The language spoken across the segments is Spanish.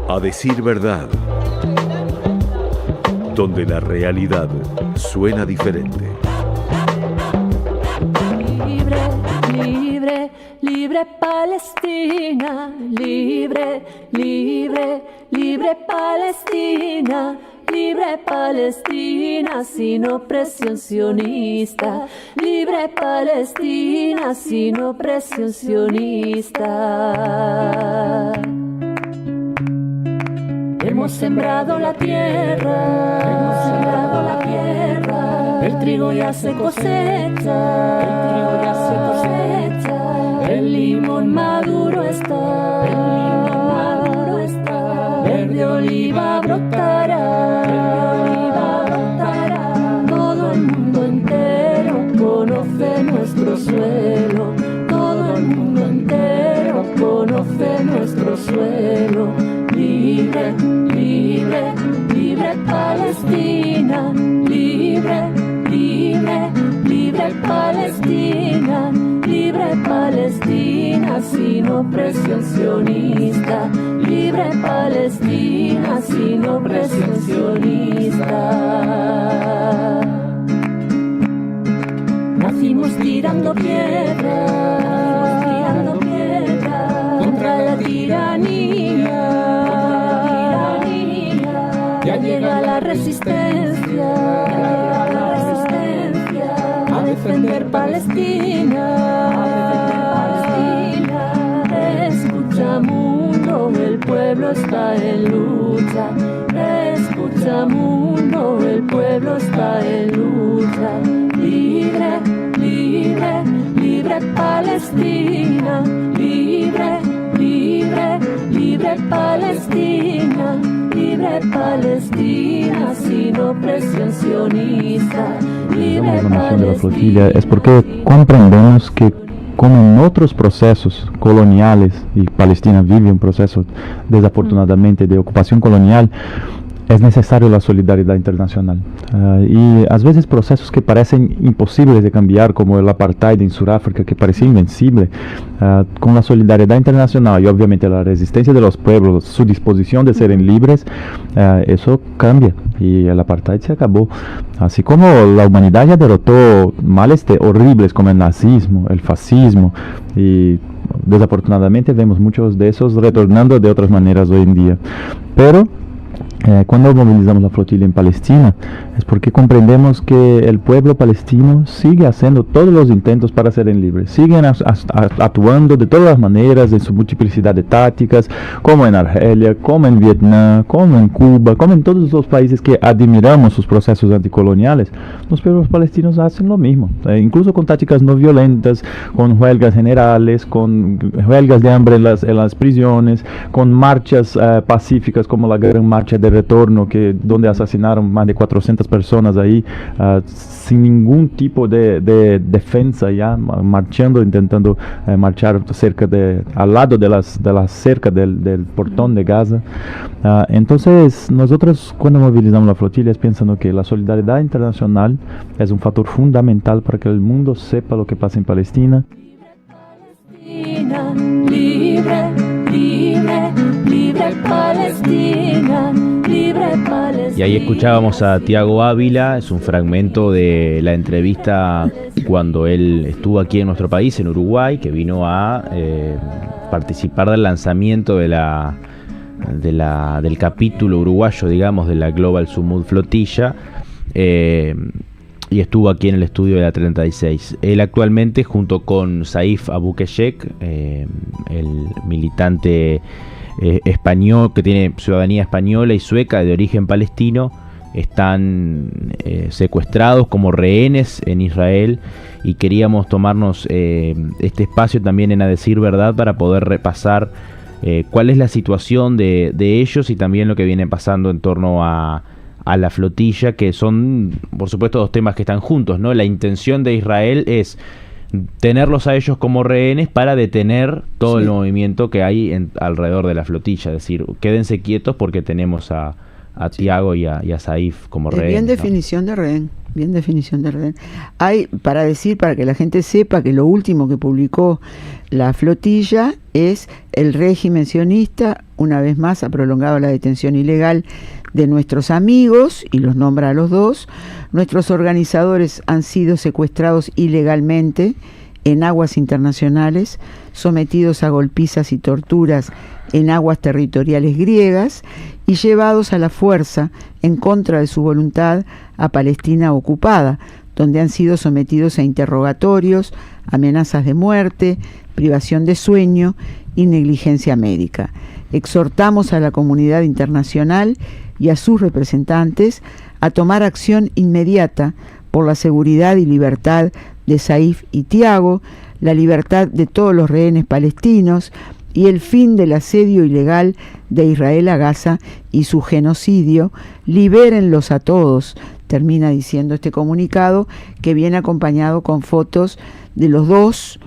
A decir verdad, donde la realidad suena diferente. Libre, libre, libre Palestina, libre, libre, libre Palestina, libre Palestina sin opresión sionista, libre Palestina sin opresión sionista. Hemos sembrado la tierra, el trigo ya se cosecha, el limón maduro está, verde oliva brotará, todo el mundo entero conoce nuestro suelo, todo el mundo entero conoce nuestro suelo. Libre, libre, libre Palestina, libre, libre, libre Palestina, libre Palestina sin opresión sionista, libre Palestina sin opresión sionista. Nacimos tirando piedra contra la tiranía. Ya llega la resistencia a defender Palestina. Escucha mundo, el pueblo está en lucha. Escucha mundo, el pueblo está en lucha. Libre, libre, libre Palestina. Libre, libre, libre Palestina. Libre Palestina sin opresión sionista. Libre la noción de la Palestina. flotilla es porque comprendemos que, como en otros procesos coloniales, y Palestina vive un proceso desafortunadamente de ocupación colonial, es necesario la solidaridad internacional. Y a veces procesos que parecen imposibles de cambiar, como el apartheid en Sudáfrica, que parecía invencible, con la solidaridad internacional y obviamente la resistencia de los pueblos, su disposición de ser libres, eso cambia y el apartheid se acabó. Así como la humanidad ya derrotó males horribles como el nazismo, el fascismo, y desafortunadamente vemos muchos de esos retornando de otras maneras hoy en día. Pero cuando movilizamos la flotilla en Palestina es porque comprendemos que el pueblo palestino sigue haciendo todos los intentos para ser libres, siguen actuando de todas las maneras en su multiplicidad de tácticas, como en Argelia, como en Vietnam, como en Cuba, como en todos los países que admiramos sus procesos anticoloniales. Los pueblos palestinos hacen lo mismo, incluso con tácticas no violentas, con huelgas generales, con huelgas de hambre en las prisiones, con marchas pacíficas como la gran marcha de retorno, donde asesinaron más de 400 personas ahí, sin ningún tipo de defensa, ya marchando, intentando marchar al lado de la cerca del portón de Gaza. Entonces nosotros, cuando movilizamos la flotilla, es pensando que la solidaridad internacional es un factor fundamental para que el mundo sepa lo que pasa en Palestina. Libre, libre, libre Palestina, libre Palestina. Y ahí escuchábamos a Tiago Ávila, es un fragmento de la entrevista cuando él estuvo aquí en nuestro país, en Uruguay, que vino a participar del lanzamiento del capítulo uruguayo, digamos, de la Global Sumud Flotilla. Y estuvo aquí en el estudio de la 36. Él actualmente, junto con Saif Abou-Keshek, el militante español que tiene ciudadanía española y sueca de origen palestino, están secuestrados como rehenes en Israel, y queríamos tomarnos este espacio también en A Decir Verdad para poder repasar cuál es la situación de ellos y también lo que viene pasando en torno a la flotilla, que son, por supuesto, dos temas que están juntos, ¿no? La intención de Israel es tenerlos a ellos como rehenes para detener todo el movimiento que hay alrededor de la flotilla. Es decir, quédense quietos porque tenemos a Tiago y a Saif como rehenes. Bien definición de rehén. bien definición de rehén. Hay, para que la gente sepa que lo último que publicó la flotilla es: el régimen sionista, una vez más, ha prolongado la detención ilegal de nuestros amigos, y los nombra a los dos. Nuestros organizadores han sido secuestrados ilegalmente en aguas internacionales, sometidos a golpizas y torturas en aguas territoriales griegas y llevados a la fuerza, en contra de su voluntad, a Palestina ocupada, donde han sido sometidos a interrogatorios, amenazas de muerte, privación de sueño y negligencia médica. Exhortamos a la comunidad internacional y a sus representantes a tomar acción inmediata por la seguridad y libertad de Saif y Tiago, la libertad de todos los rehenes palestinos y el fin del asedio ilegal de Israel a Gaza y su genocidio. Libérenlos a todos, termina diciendo este comunicado, que viene acompañado con fotos de los dos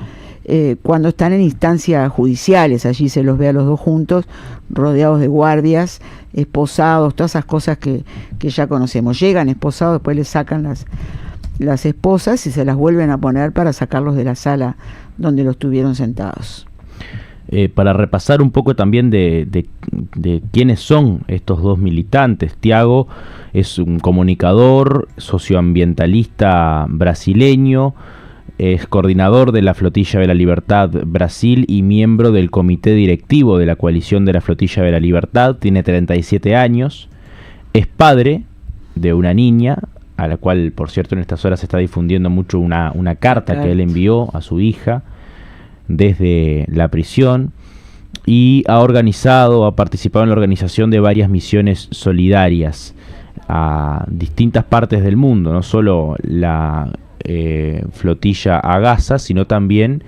cuando están en instancias judiciales. Allí se los ve a los dos juntos, rodeados de guardias, esposados, todas esas cosas que ya conocemos. Llegan esposados, después les sacan las esposas y se las vuelven a poner para sacarlos de la sala donde los tuvieron sentados. Para repasar un poco también de quiénes son estos dos militantes. Tiago es un comunicador, socioambientalista brasileño, es coordinador de la Flotilla de la Libertad Brasil y miembro del comité directivo de la coalición de la Flotilla de la Libertad. Tiene 37 años, es padre de una niña, a la cual, por cierto, en estas horas se está difundiendo mucho una carta que él envió a su hija desde la prisión, y ha participado en la organización de varias misiones solidarias a distintas partes del mundo, no solo la flotilla a Gaza, sino también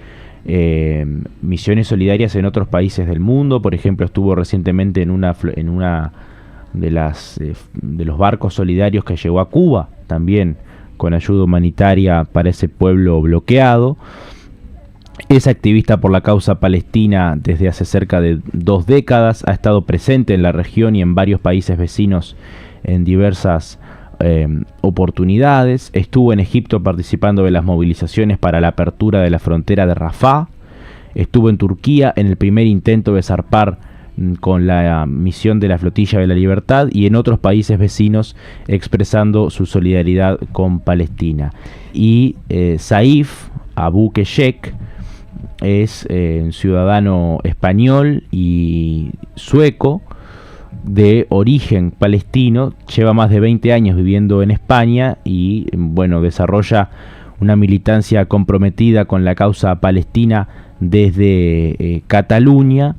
misiones solidarias en otros países del mundo. Por ejemplo, estuvo recientemente en una de los barcos solidarios que llegó a Cuba, también con ayuda humanitaria para ese pueblo bloqueado. Es activista por la causa palestina desde hace cerca de 2 décadas, ha estado presente en la región y en varios países vecinos en diversas oportunidades. Estuvo en Egipto participando de las movilizaciones para la apertura de la frontera de Rafah. Estuvo en Turquía en el primer intento de zarpar con la misión de la Flotilla de la Libertad, y en otros países vecinos expresando su solidaridad con Palestina. Y Saif Abu Sheikh es un ciudadano español y sueco de origen palestino, lleva más de 20 años viviendo en España y desarrolla una militancia comprometida con la causa palestina desde Cataluña,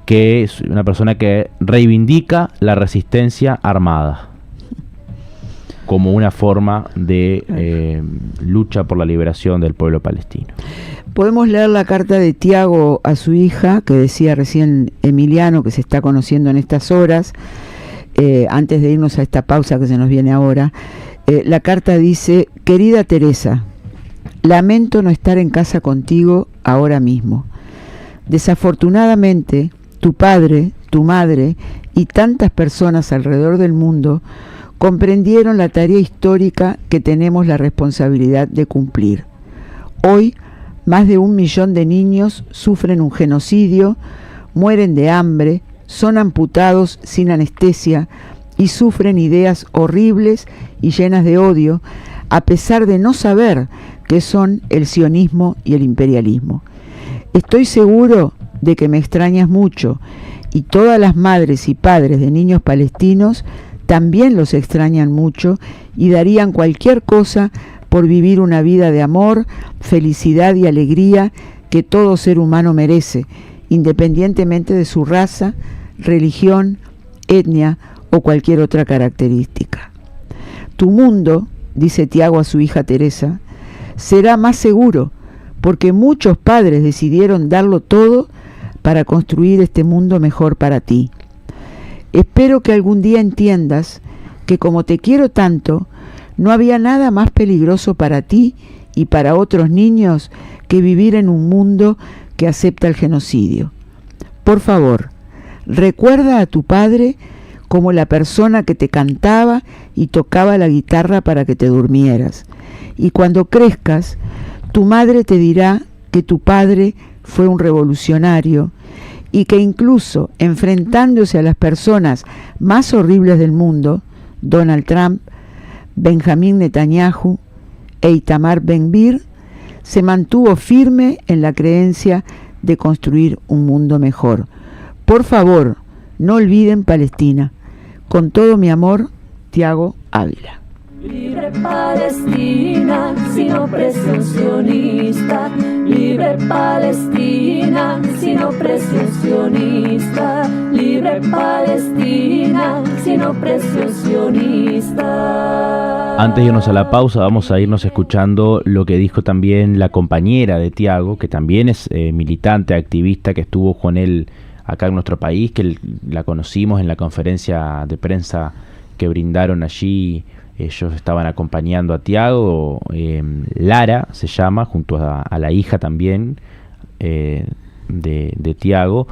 que es una persona que reivindica la resistencia armada como una forma de lucha por la liberación del pueblo palestino. Podemos leer la carta de Tiago a su hija, que decía recién Emiliano, que se está conociendo en estas horas, antes de irnos a esta pausa que se nos viene ahora. La carta dice: querida Teresa, lamento no estar en casa contigo ahora mismo. Desafortunadamente, tu padre, tu madre y tantas personas alrededor del mundo comprendieron la tarea histórica que tenemos la responsabilidad de cumplir. Hoy, más de 1 millón de niños sufren un genocidio, mueren de hambre, son amputados sin anestesia y sufren ideas horribles y llenas de odio, a pesar de no saber qué son el sionismo y el imperialismo. Estoy seguro de que me extrañas mucho, y todas las madres y padres de niños palestinos también los extrañan mucho y darían cualquier cosa por vivir una vida de amor, felicidad y alegría que todo ser humano merece, independientemente de su raza, religión, etnia o cualquier otra característica. Tu mundo, dice Tiago a su hija Teresa, será más seguro porque muchos padres decidieron darlo todo para construir este mundo mejor para ti. Espero que algún día entiendas que como te quiero tanto, no había nada más peligroso para ti y para otros niños que vivir en un mundo que acepta el genocidio. Por favor, recuerda a tu padre como la persona que te cantaba y tocaba la guitarra para que te durmieras. Y cuando crezcas, tu madre te dirá que tu padre fue un revolucionario y que incluso enfrentándose a las personas más horribles del mundo, Donald Trump, Benjamín Netanyahu e Itamar Ben-Gvir, se mantuvo firme en la creencia de construir un mundo mejor. Por favor, no olviden Palestina. Con todo mi amor, Tiago Ávila. Libre Palestina, sin opresión sionista. Libre Palestina, sin opresión sionista. Libre Palestina, sin opresión sionista. Antes de irnos a la pausa, vamos a irnos escuchando lo que dijo también la compañera de Tiago, que también es militante, activista, que estuvo con él acá en nuestro país, que la conocimos en la conferencia de prensa que brindaron allí. Ellos estaban acompañando a Tiago, Lara se llama, junto a la hija también de Tiago,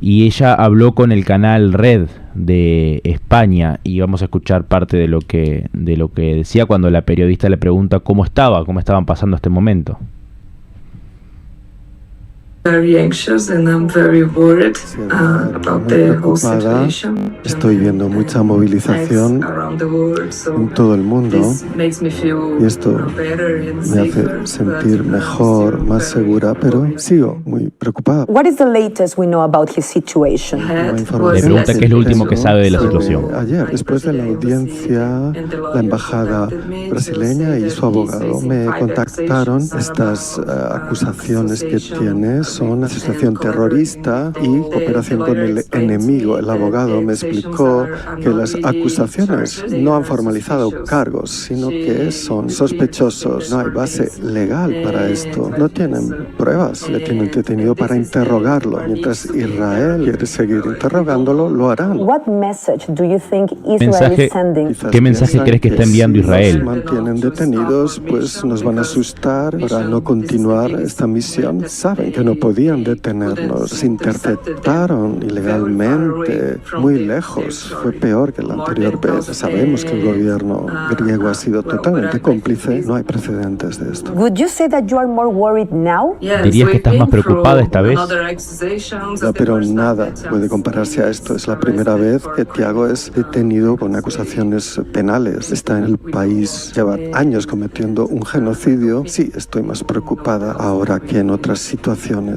y ella habló con el canal Red de España, y vamos a escuchar parte de lo que decía cuando la periodista le pregunta cómo estaban pasando este momento. Very anxious and I'm very worried about the whole situation. Estoy viendo mucha movilización en todo el mundo y esto me hace sentir mejor, más segura, pero sigo muy preocupada. What is the latest we know about his situation? Le pregunta qué es lo último que sabe de la situación. Ayer, después de la audiencia, la embajada brasileña y su abogado me contactaron. Estas acusaciones que tienes son asociación terrorista y cooperación con el enemigo. El abogado me explicó que las acusaciones no han formalizado cargos, sino que son sospechosos. No hay base legal para esto. No tienen pruebas. Le tienen detenido para interrogarlo. Mientras Israel quiere seguir interrogándolo, lo harán. What message do you think Israel is sending? ¿Qué mensaje crees que está enviando Israel? Si nos mantienen detenidos, pues nos van a asustar para no continuar esta misión. Saben que no podían detenernos. Interceptaron ilegalmente muy lejos. Fue peor que la anterior vez. Sabemos que el gobierno griego ha sido totalmente cómplice. No hay precedentes de esto. Would you say that you are more worried now? ¿Dirías que estás más preocupada esta vez? No, pero nada puede compararse a esto. Es la primera vez que Tiago es detenido con acusaciones penales. Está en el país, lleva años cometiendo un genocidio. Sí, estoy más preocupada ahora que en otras situaciones.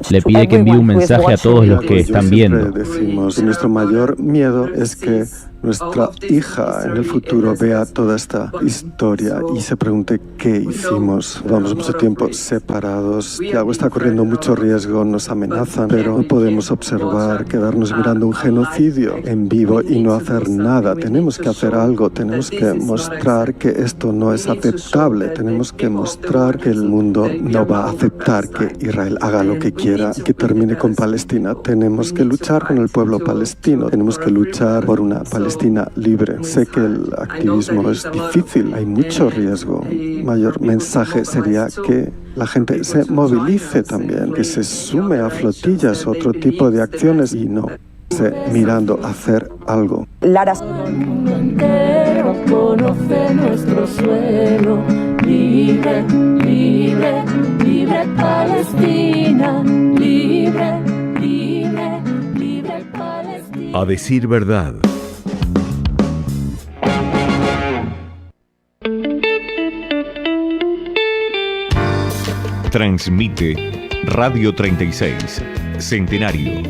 Le pide que envíe un mensaje a todos los que están viendo. Decimos que nuestro mayor miedo es que nuestra hija en el futuro vea toda esta historia y se pregunte qué hicimos. Llevamos mucho tiempo separados. Tiago está corriendo mucho riesgo, nos amenazan, pero no podemos observar, quedarnos mirando un genocidio en vivo y no hacer nada. Tenemos que hacer algo, tenemos que mostrar que esto no es aceptable, tenemos que mostrar que el mundo no va a aceptar que Israel haga lo que quiera y que termine con Palestina. Tenemos que luchar con el pueblo palestino, tenemos que luchar por una Palestina libre. Sé que el activismo es difícil, hay mucho riesgo. El mayor mensaje sería que la gente se movilice también, que se sume a flotillas, otro tipo de acciones y no esté mirando a hacer algo. Lara. El mundo entero conoce nuestro suelo. Libre, libre, libre Palestina. Libre, libre, libre Palestina. A decir verdad. Transmite Radio 36, Centenario,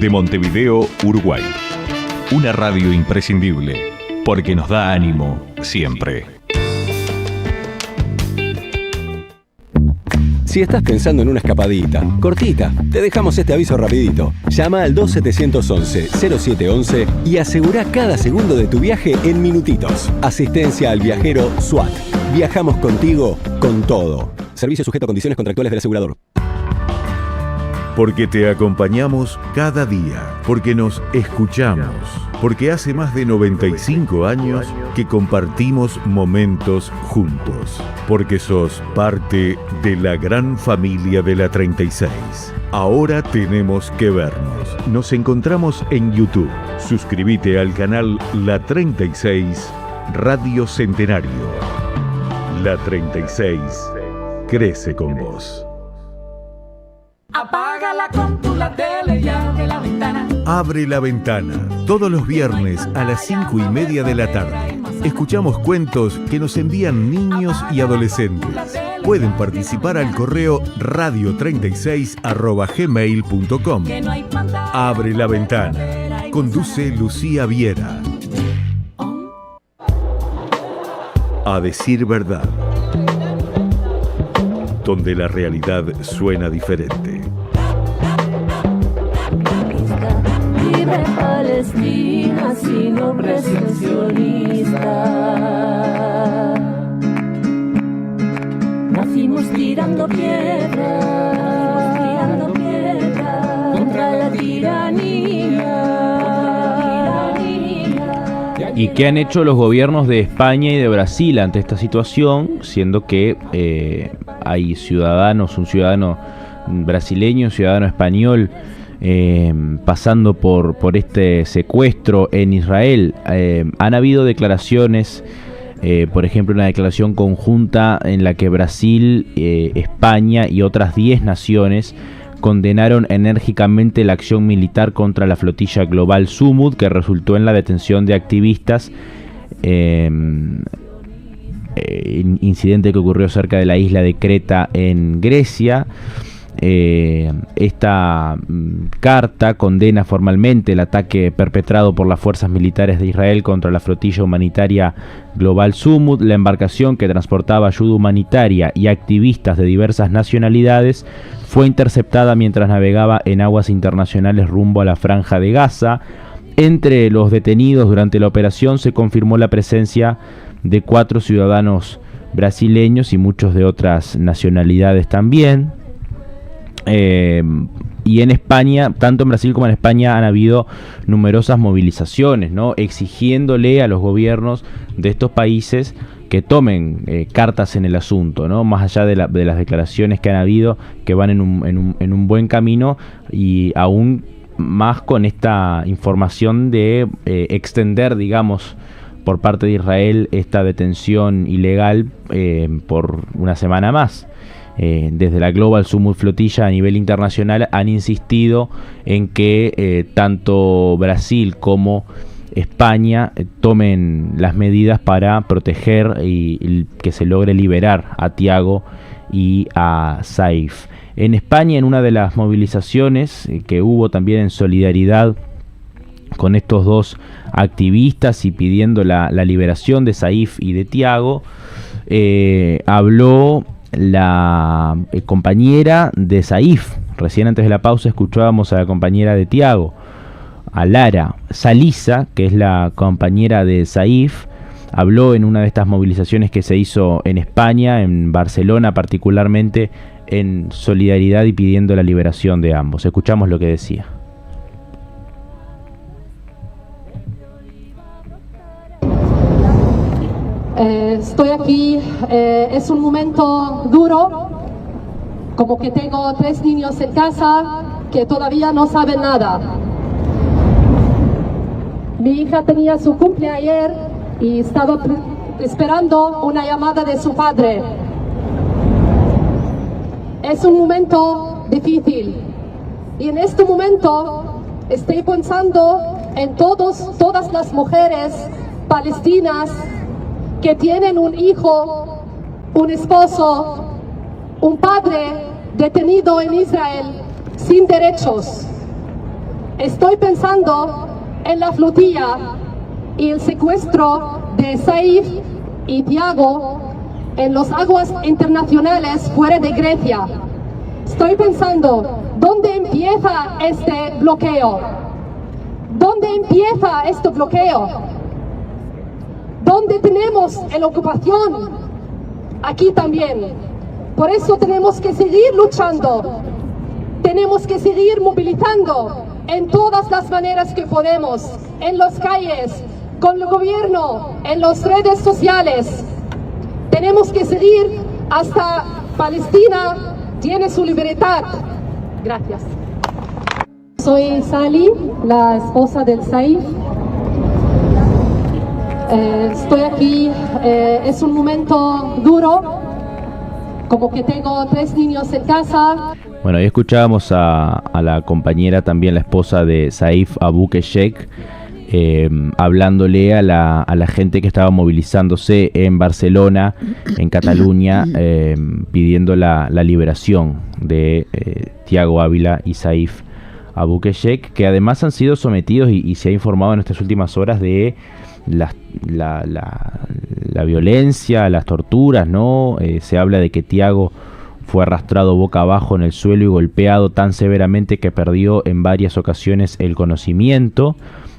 de Montevideo, Uruguay. Una radio imprescindible, porque nos da ánimo siempre. Si estás pensando en una escapadita, cortita, te dejamos este aviso rapidito. Llama al 2711-0711 y asegura cada segundo de tu viaje en minutitos. Asistencia al viajero SWAT. Viajamos contigo con todo. Servicio sujeto a condiciones contractuales del asegurador. Porque te acompañamos cada día, porque nos escuchamos, porque hace más de 95 años que compartimos momentos juntos, porque sos parte de la gran familia de la 36. Ahora tenemos que vernos. Nos encontramos en YouTube. Suscríbete al canal La 36 Radio Centenario. La 36 crece con vos. Apaga la compu, la tele y abre la ventana. Abre la ventana. Todos los viernes a las 5:30 de la tarde. Escuchamos cuentos que nos envían niños y adolescentes. Pueden participar al correo radio36@gmail.com. Abre la ventana. Conduce Lucía Viera. A decir verdad. Donde la realidad suena diferente. Libre Palestina sin opresión sionista. Nacimos tirando piedra contra la tiranía. ¿Y qué han hecho los gobiernos de España y de Brasil ante esta situación? Siendo que hay ciudadanos, un ciudadano brasileño, un ciudadano español, pasando por este secuestro en Israel. Han habido declaraciones, por ejemplo, una declaración conjunta en la que Brasil, España y otras 10 naciones condenaron enérgicamente la acción militar contra la flotilla global Sumud, que resultó en la detención de activistas, incidente que ocurrió cerca de la isla de Creta en Grecia. Esta carta condena formalmente el ataque perpetrado por las fuerzas militares de Israel contra la flotilla humanitaria global Sumud. La embarcación que transportaba ayuda humanitaria y activistas de diversas nacionalidades fue interceptada mientras navegaba en aguas internacionales rumbo a la Franja de Gaza. Entre los detenidos durante la operación se confirmó la presencia de 4 ciudadanos brasileños y muchos de otras nacionalidades también. Y en España, tanto en Brasil como en España, han habido numerosas movilizaciones, ¿no?, exigiéndole a los gobiernos de estos países que tomen cartas en el asunto, ¿no?, más allá de las declaraciones que han habido, que van en un buen camino, y aún más con esta información de extender, digamos, por parte de Israel esta detención ilegal por una semana más. Desde la Global Sumud Flotilla a nivel internacional han insistido en que tanto Brasil como España tomen las medidas para proteger y que se logre liberar a Tiago y a Saif. En España, en una de las movilizaciones que hubo también en solidaridad con estos dos activistas y pidiendo la liberación de Saif y de Tiago, habló la compañera de Saif. Recién antes de la pausa escuchábamos a la compañera de Tiago, a Lara Saliza, que es la compañera de Saif. Habló en una de estas movilizaciones que se hizo en España, en Barcelona particularmente, en solidaridad y pidiendo la liberación de ambos. Escuchamos lo que decía. Estoy aquí, es un momento duro, como que tengo 3 niños en casa que todavía no saben nada. Mi hija tenía su cumple ayer y estaba esperando una llamada de su padre. Es un momento difícil y en este momento estoy pensando en todas las mujeres palestinas que tienen un hijo, un esposo, un padre detenido en Israel sin derechos. Estoy pensando en la flotilla y el secuestro de Saif y Tiago en las aguas internacionales fuera de Grecia. Estoy pensando, ¿dónde empieza este bloqueo? ¿Dónde empieza este bloqueo? ¿Dónde tenemos la ocupación? Aquí también. Por eso tenemos que seguir luchando. Tenemos que seguir movilizando en todas las maneras que podemos, en las calles, con el gobierno, en las redes sociales. Tenemos que seguir hasta Palestina tiene su libertad. Gracias. Soy Sally, la esposa del Saif. Estoy aquí, es un momento duro, como que tengo 3 niños en casa. Bueno, ahí escuchábamos a la compañera, también la esposa de Saif Abou-Keshek, hablándole a la gente que estaba movilizándose en Barcelona, en Cataluña, pidiendo la liberación de Thiago Ávila y Saif Abou-Keshek, que además han sido sometidos y se ha informado en estas últimas horas de la violencia, las torturas, ¿no? Se habla de que Thiago fue arrastrado boca abajo en el suelo y golpeado tan severamente que perdió en varias ocasiones el conocimiento,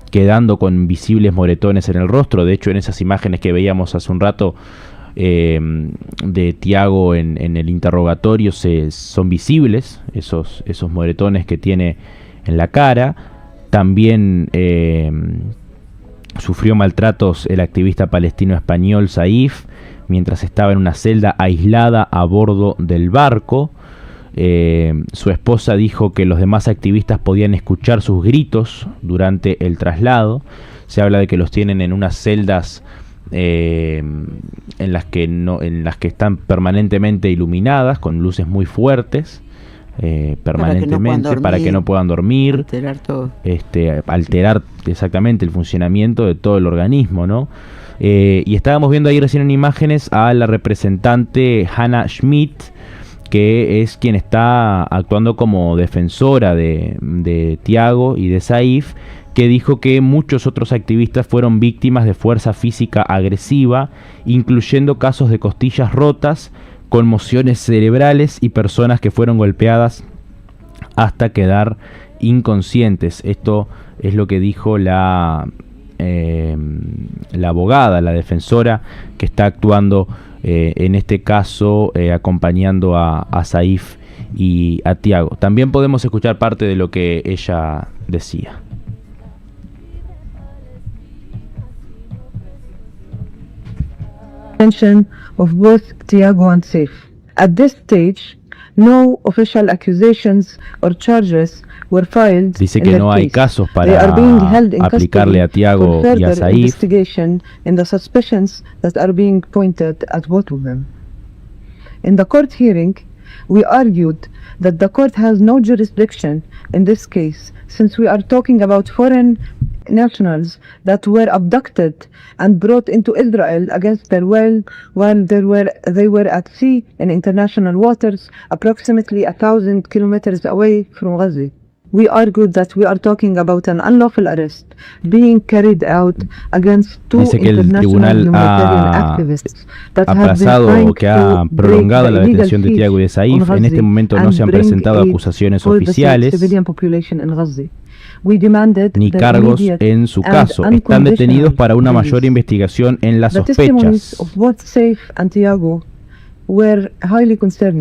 quedando con visibles moretones en el rostro. De hecho, en esas imágenes que veíamos hace un rato de Thiago en el interrogatorio son visibles esos moretones que tiene en la cara. También sufrió maltratos el activista palestino español Saif mientras estaba en una celda aislada a bordo del barco. Su esposa dijo que los demás activistas podían escuchar sus gritos durante el traslado. Se habla de que los tienen en unas celdas en las que están permanentemente iluminadas con luces muy fuertes, permanentemente, para que no puedan dormir, alterar todo. Alterar exactamente el funcionamiento de todo el organismo, ¿no? Y estábamos viendo ahí recién en imágenes a la representante Hannah Schmidt, que es quien está actuando como defensora de Thiago y de Saif, que dijo que muchos otros activistas fueron víctimas de fuerza física agresiva, incluyendo casos de costillas rotas, conmociones cerebrales y personas que fueron golpeadas hasta quedar inconscientes. Esto es lo que dijo la abogada, la defensora que está actuando en este caso, acompañando a Saif y a Thiago. También podemos escuchar parte de lo que ella decía. Of both Thiago and Saif. At this stage, no official accusations or charges were filed. Dice que no hay casos para aplicarle a Thiago y a Saif. Investigation in the suspicions that are being pointed at both of them. In the court hearing, we argued that the court has no jurisdiction in this case, since we are talking about foreign nationals that were abducted and brought into Israel against their will while they were at sea in international waters, approximately 1,000 kilometers away from Gaza. We argued that we are talking about an unlawful arrest being carried out against two international humanitarian activists that have been trying to break the illegal detención de Thiago y de Saif. En este momento no se han presentado acusaciones oficiales ni cargos en su caso. Están detenidos para una mayor investigación en las sospechas.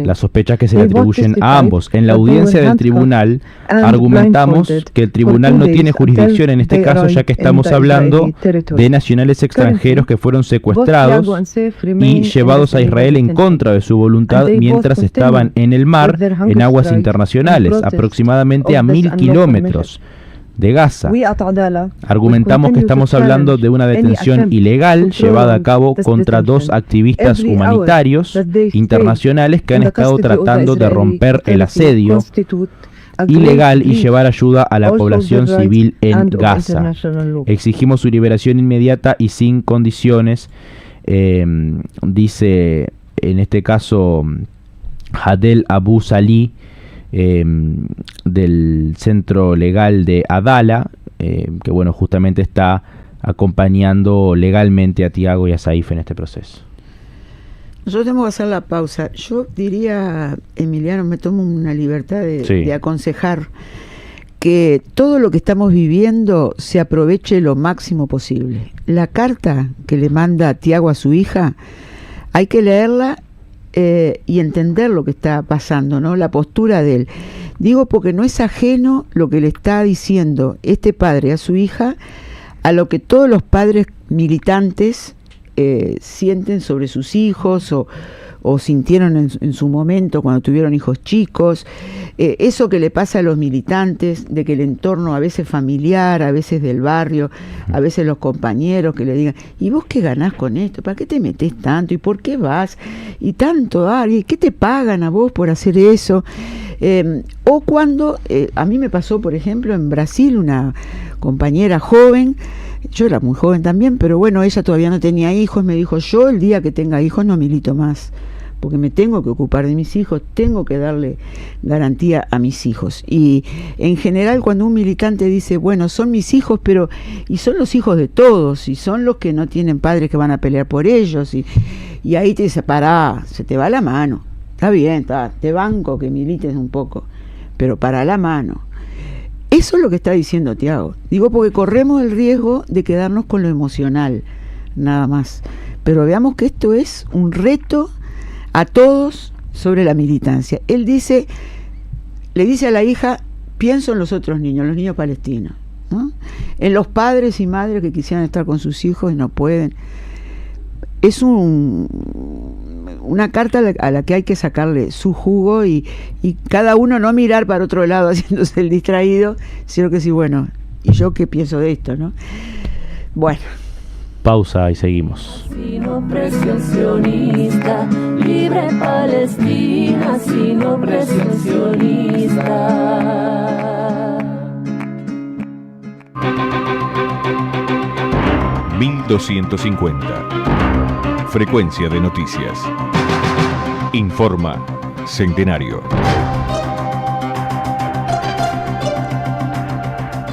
Las sospechas que se le atribuyen a ambos. En la audiencia del tribunal argumentamos que el tribunal no tiene jurisdicción en este caso, ya que estamos hablando de nacionales extranjeros que fueron secuestrados y llevados a Israel en contra de su voluntad mientras estaban en el mar, en aguas internacionales, aproximadamente a 1.000 kilómetros de Gaza. Argumentamos que estamos hablando de una detención ilegal llevada a cabo contra 2 activistas humanitarios internacionales que han estado tratando de romper el asedio ilegal y llevar ayuda a la población civil en Gaza. Exigimos su liberación inmediata y sin condiciones, dice en este caso Hadel Abu Salih, del centro legal de Adala, que bueno, justamente está acompañando legalmente a Thiago y a Saif en este proceso. Nosotros tenemos que hacer la pausa. Yo diría, Emiliano, me tomo una libertad de aconsejar que todo lo que estamos viviendo se aproveche lo máximo posible. La carta que le manda Thiago a su hija, hay que leerla y entender lo que está pasando, ¿no? La postura de él. Digo porque no es ajeno lo que le está diciendo este padre a su hija, a lo que todos los padres militantes sienten sobre sus hijos o sintieron en su momento cuando tuvieron hijos chicos, eso que le pasa a los militantes, de que el entorno a veces familiar, a veces del barrio, a veces los compañeros que le digan, ¿y vos qué ganás con esto? ¿Para qué te metés tanto? ¿Y por qué vas? Y tanto, ¿qué te pagan a vos por hacer eso? O cuando, a mí me pasó, por ejemplo, en Brasil, una compañera joven, yo era muy joven también, pero bueno, ella todavía no tenía hijos, me dijo, yo el día que tenga hijos no milito más, porque me tengo que ocupar de mis hijos, tengo que darle garantía a mis hijos. Y en general cuando un militante dice, bueno, son mis hijos, pero y son los hijos de todos, y son los que no tienen padres que van a pelear por ellos, y ahí te dice, pará, se te va la mano, está bien, te banco que milites un poco, pero para la mano. Eso es lo que está diciendo Tiago. Digo porque corremos el riesgo de quedarnos con lo emocional, nada más. Pero veamos que esto es un reto a todos sobre la militancia. Él dice, le dice a la hija, pienso en los otros niños, los niños palestinos, ¿no? En los padres y madres que quisieran estar con sus hijos y no pueden. Es una carta a la que hay que sacarle su jugo y cada uno no mirar para otro lado haciéndose el distraído, sino que decir, bueno, ¿y yo qué pienso de esto, no? Bueno. Pausa y seguimos. Sino presión sionista, libre Palestina, sino presión sionista. 1250. Frecuencia de noticias. Informa Centenario.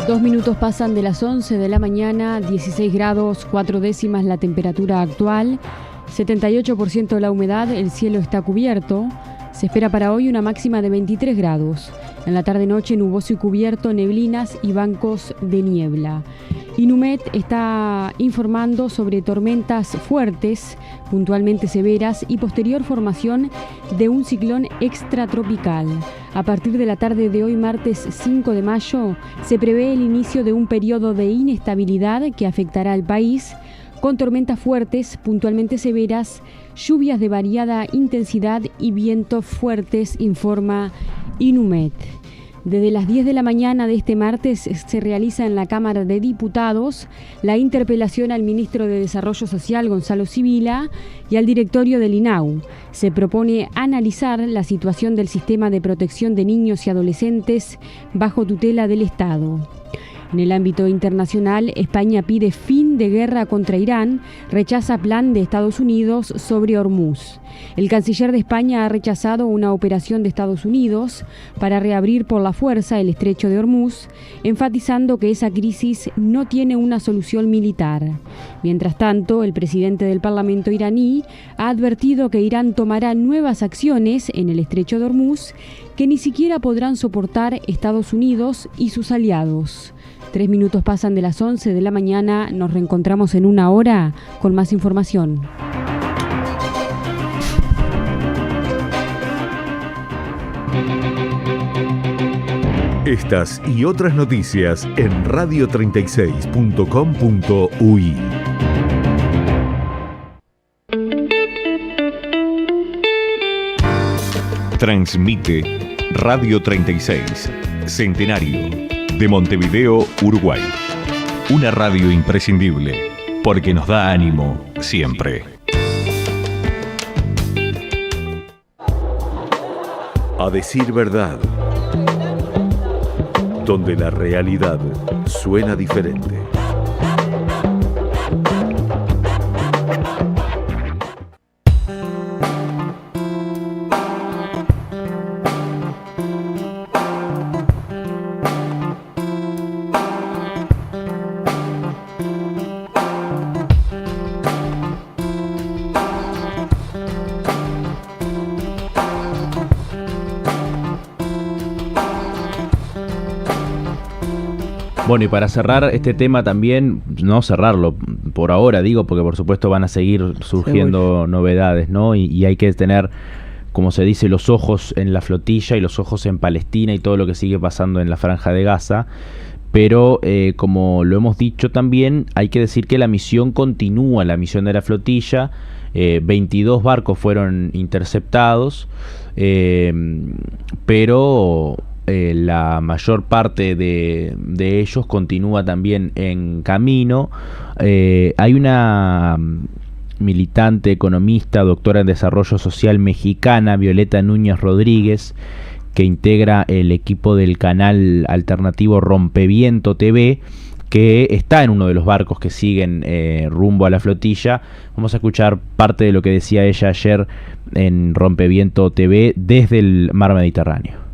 2 minutos pasan de las 11 de la mañana, 16 grados 4 décimas la temperatura actual, 78% la humedad, el cielo está cubierto. Se espera para hoy una máxima de 23 grados. En la tarde-noche nuboso y cubierto, neblinas y bancos de niebla. Inumet está informando sobre tormentas fuertes, puntualmente severas y posterior formación de un ciclón extratropical. A partir de la tarde de hoy, martes 5 de mayo, se prevé el inicio de un periodo de inestabilidad que afectará al país, con tormentas fuertes, puntualmente severas, lluvias de variada intensidad y vientos fuertes, informa Inumet. Desde las 10 de la mañana de este martes se realiza en la Cámara de Diputados la interpelación al ministro de Desarrollo Social, Gonzalo Sibila, y al directorio del INAU. Se propone analizar la situación del sistema de protección de niños y adolescentes bajo tutela del Estado. En el ámbito internacional, España pide fin de guerra contra Irán, rechaza plan de Estados Unidos sobre Hormuz. El canciller de España ha rechazado una operación de Estados Unidos para reabrir por la fuerza el estrecho de Hormuz, enfatizando que esa crisis no tiene una solución militar. Mientras tanto, el presidente del Parlamento iraní ha advertido que Irán tomará nuevas acciones en el estrecho de Hormuz que ni siquiera podrán soportar Estados Unidos y sus aliados. 3 minutos pasan de las 11 de la mañana, nos reencontramos en una hora con más información. Estas y otras noticias en radio36.com.uy. Transmite Radio 36, Centenario, de Montevideo, Uruguay. Una radio imprescindible, porque nos da ánimo siempre. A decir verdad, donde la realidad suena diferente. Bueno, y para cerrar este tema también, no cerrarlo por ahora, digo, porque por supuesto van a seguir surgiendo novedades, ¿no? Y hay que tener, como se dice, los ojos en la flotilla y los ojos en Palestina y todo lo que sigue pasando en la Franja de Gaza. Pero como lo hemos dicho también, hay que decir que la misión continúa, la misión de la flotilla. 22 barcos fueron interceptados, pero la mayor parte de ellos continúa también en camino. Hay una militante, economista, doctora en desarrollo social mexicana, Violeta Núñez Rodríguez, que integra el equipo del canal alternativo Rompeviento TV, que está en uno de los barcos que siguen rumbo a la flotilla. Vamos a escuchar parte de lo que decía ella ayer en Rompeviento TV desde el mar Mediterráneo.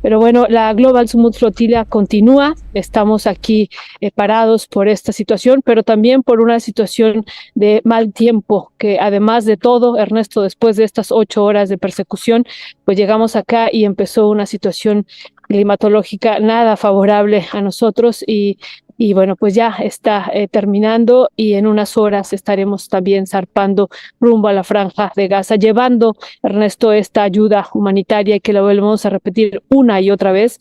Pero bueno, la Global Sumud Flotilla continúa. Estamos aquí parados por esta situación, pero también por una situación de mal tiempo, que además de todo, Ernesto, después de estas 8 horas de persecución, pues llegamos acá y empezó una situación climatológica nada favorable a nosotros y bueno, pues ya está terminando y en unas horas estaremos también zarpando rumbo a la Franja de Gaza, llevando, Ernesto, esta ayuda humanitaria, y que la volvemos a repetir una y otra vez.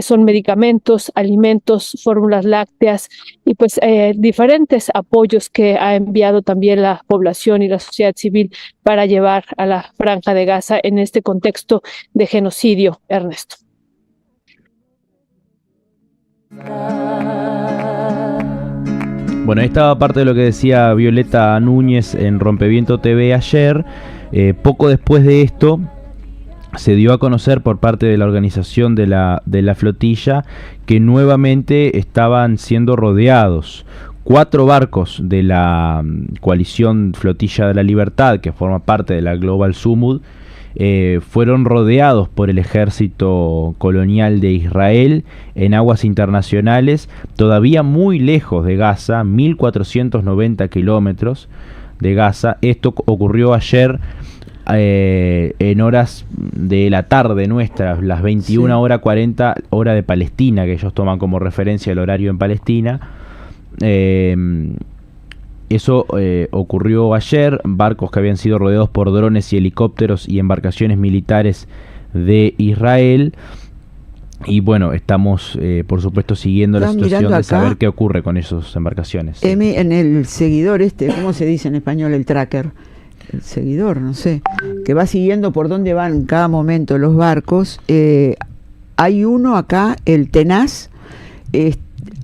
Son medicamentos, alimentos, fórmulas lácteas y pues diferentes apoyos que ha enviado también la población y la sociedad civil para llevar a la Franja de Gaza en este contexto de genocidio, Ernesto. Bueno, ahí estaba parte de lo que decía Violeta Núñez en Rompeviento TV ayer. Poco después de esto se dio a conocer por parte de la organización de la flotilla que nuevamente estaban siendo rodeados. 4 barcos de la coalición Flotilla de la Libertad, que forma parte de la Global Sumud, fueron rodeados por el ejército colonial de Israel en aguas internacionales, todavía muy lejos de Gaza, 1490 kilómetros de Gaza. Esto ocurrió ayer en horas de la tarde nuestras, las 21 horas 40 hora de Palestina, que ellos toman como referencia el horario en Palestina. Eso ocurrió ayer. Barcos que habían sido rodeados por drones y helicópteros y embarcaciones militares de Israel. Y bueno, estamos por supuesto siguiendo la situación de saber qué ocurre con esas embarcaciones. En el seguidor ¿cómo se dice en español? El tracker. El seguidor, no sé, que va siguiendo por dónde van en cada momento los barcos. Hay uno acá, el Tenaz,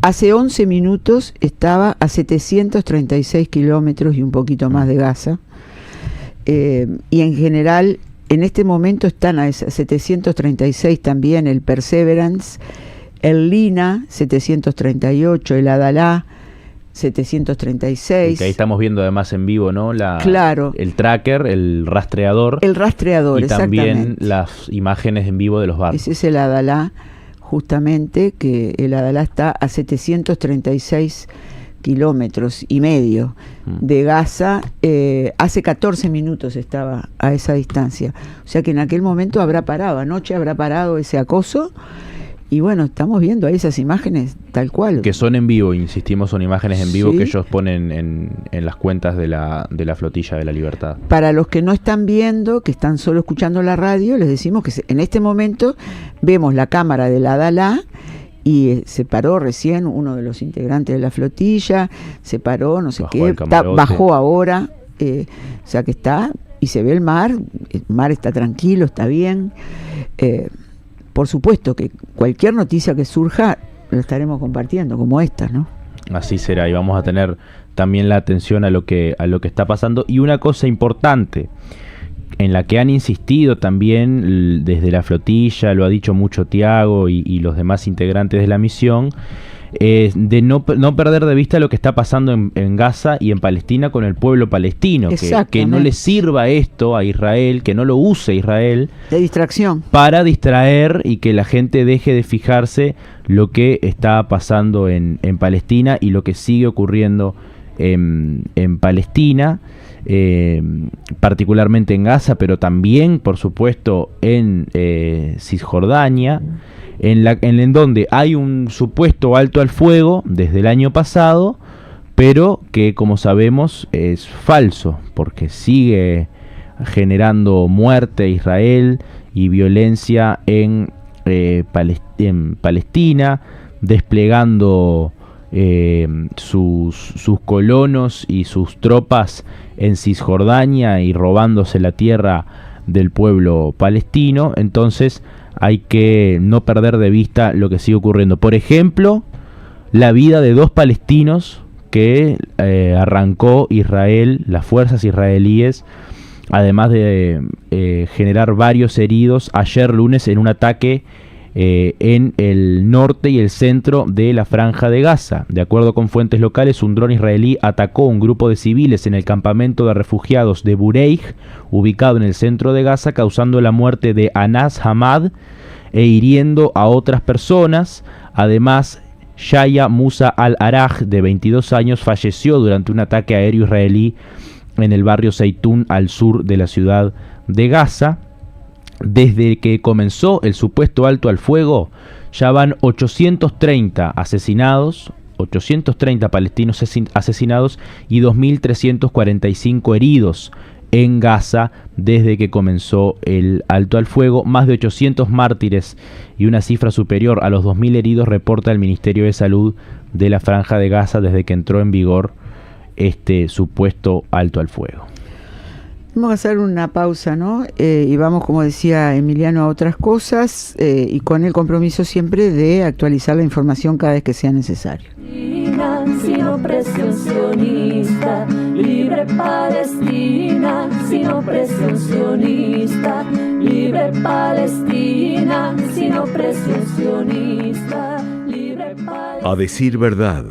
hace 11 minutos estaba a 736 kilómetros y un poquito más de Gaza. Y en general, en este momento están a 736 también el Perseverance, el Lina, 738, el Adalá, 736. Que ahí estamos viendo además en vivo, ¿no? Claro. El tracker, el rastreador. El rastreador, y exactamente. También las imágenes en vivo de los barcos. Ese es el Adalá, justamente, que el Adalá está a 736 kilómetros y medio de Gaza. Hace 14 minutos estaba a esa distancia. O sea que en aquel momento habrá parado, anoche habrá parado ese acoso. Y bueno, estamos viendo ahí esas imágenes tal cual. Que son en vivo, insistimos, son imágenes en vivo que ellos ponen en las cuentas de la Flotilla de la Libertad. Para los que no están viendo, que están solo escuchando la radio, les decimos que en este momento vemos la cámara del Adalá y se paró recién uno de los integrantes de la flotilla, se paró, no sé qué, bajó ahora, o sea que está, y se ve el mar está tranquilo, está bien. Por supuesto que cualquier noticia que surja la estaremos compartiendo, como esta, ¿no? Así será, y vamos a tener también la atención a lo que está pasando. Y una cosa importante, en la que han insistido también desde la flotilla, lo ha dicho mucho Tiago y los demás integrantes de la misión, de no perder de vista lo que está pasando en Gaza y en Palestina con el pueblo palestino, que no le sirva esto a Israel, que no lo use Israel de distracción, para distraer y que la gente deje de fijarse lo que está pasando en Palestina y lo que sigue ocurriendo en Palestina, particularmente en Gaza, pero también por supuesto en Cisjordania. en donde hay un supuesto alto al fuego desde el año pasado, pero que, como sabemos, es falso, porque sigue generando muerte a Israel y violencia en Palestina, desplegando sus colonos y sus tropas en Cisjordania y robándose la tierra del pueblo palestino. Entonces hay que no perder de vista lo que sigue ocurriendo. Por ejemplo, la vida de 2 palestinos que arrancó Israel, las fuerzas israelíes, además de generar varios heridos ayer lunes en un ataque en el norte y el centro de la Franja de Gaza. De acuerdo con fuentes locales, un dron israelí atacó un grupo de civiles en el campamento de refugiados de Bureij, ubicado en el centro de Gaza, causando la muerte de Anas Hamad e hiriendo a otras personas. Además, Shaya Musa al-Araj, de 22 años, falleció durante un ataque aéreo israelí en el barrio Zeitún, al sur de la ciudad de Gaza. Desde que comenzó el supuesto alto al fuego, ya van 830 asesinados, 830 palestinos asesinados y 2.345 heridos en Gaza desde que comenzó el alto al fuego. Más de 800 mártires y una cifra superior a los 2.000 heridos reporta el Ministerio de Salud de la Franja de Gaza desde que entró en vigor este supuesto alto al fuego. Vamos a hacer una pausa, ¿no? Y vamos, como decía Emiliano, a otras cosas y con el compromiso siempre de actualizar la información cada vez que sea necesario. Sin opresión sionista, libre Palestina, sin opresión sionista, libre Palestina, sin opresión sionista, libre Palestina. A decir verdad.